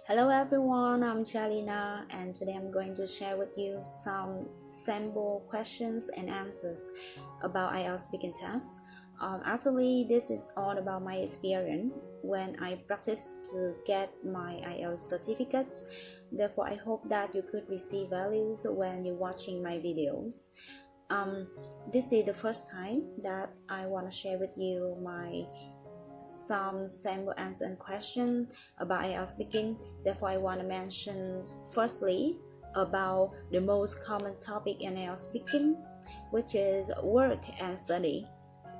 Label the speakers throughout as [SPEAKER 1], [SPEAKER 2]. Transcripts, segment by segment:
[SPEAKER 1] Hello everyone, I'm Jelina and today I'm going to share with you some sample questions and answers about IELTS speaking test. Actually, this is all about my experience when I practiced to get my IELTS certificate. Therefore, I hope that you could receive values when you're watching my videos. This is the first time that I want to share with you some sample answer and question about IELTS speaking. Therefore, I want to mention firstly about the most common topic in IELTS speaking, which is work and study.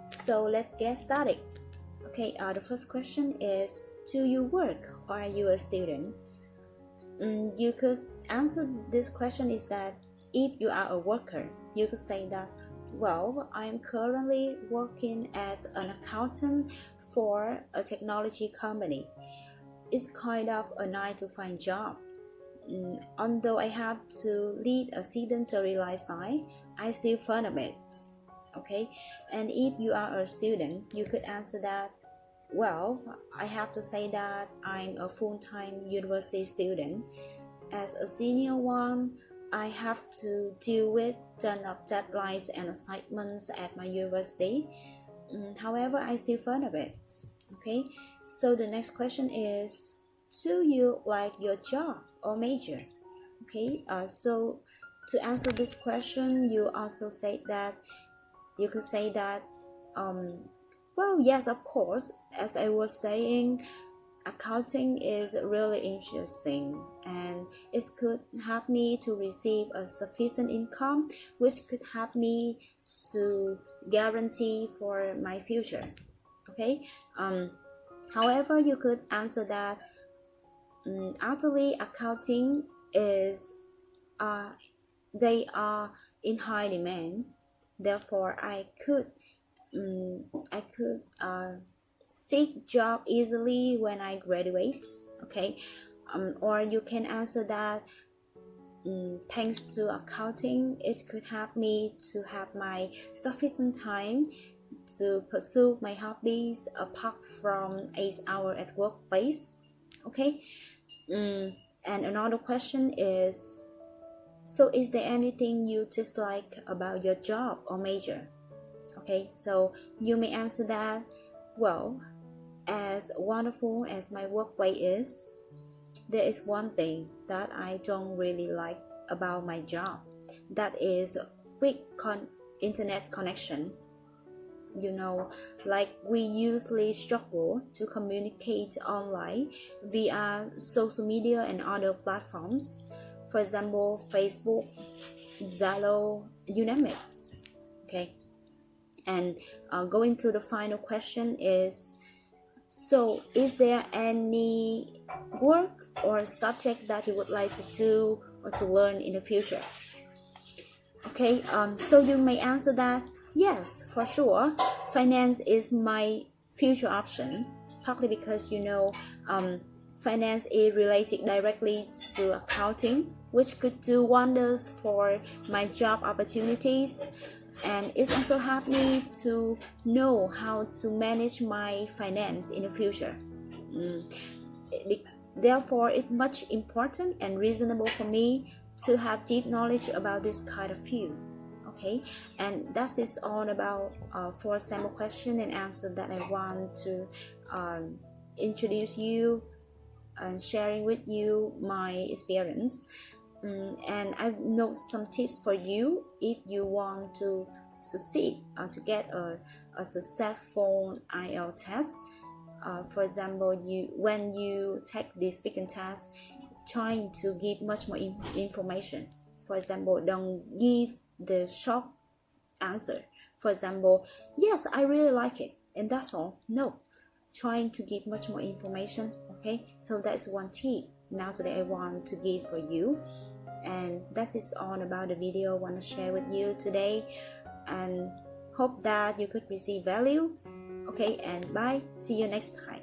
[SPEAKER 1] So let's get started. Okay, the first question is, do you work or are you a student? You could answer this question is that if you are a worker, you could say that, well, I'm currently working as an accountant for a technology company. It's kind of a 9-to-5 job. Although I have to lead a sedentary lifestyle, I still fun of it. Okay, and if you are a student, you could answer that, well, I have to say that I'm a full-time university student. As a senior one, I have to deal with ton of deadlines and assignments at my university. However, I still fun of it. Okay, so the next question is, do you like your job or major? Okay, so to answer this question, you also say that you could say that well, yes, of course, as I was saying, accounting is really interesting and it could help me to receive a sufficient income, which could help me to guarantee for my future. Okay, however, you could answer that actually accounting is they are in high demand. Therefore, I could seek job easily when I graduate. Okay, or you can answer that thanks to accounting, it could help me to have my sufficient time to pursue my hobbies apart from 8 hours at workplace. Okay, and another question is, so is there anything you dislike about your job or major? Okay, so you may answer that, well, as wonderful as my workplace is, there is one thing that I don't really like about my job. That is quick internet connection. You know, like we usually struggle to communicate online via social media and other platforms. For example, Facebook, Zalo, you name it. Okay, and going to the final question is, so is there any work or subject that you would like to do or to learn in the future? Okay, so you may answer that, yes, for sure, finance is my future option, partly because finance is related directly to accounting, which could do wonders for my job opportunities, and it's also helped me to know how to manage my finance in the future. Therefore, it's much important and reasonable for me to have deep knowledge about this kind of field. Okay, and that is all about 4 sample question and answer that I want to introduce you and sharing with you my experience. And I know some tips for you if you want to succeed to get a successful IELTS test. For example, when you take the speaking test, trying to give much more information. For example, don't give the short answer. For example, yes, I really like it, and that's all. No, trying to give much more information. Okay, so that's one tip now today I want to give for you. And that is all about the video I want to share with you today, and hope that you could receive values. Okay, and bye, see you next time.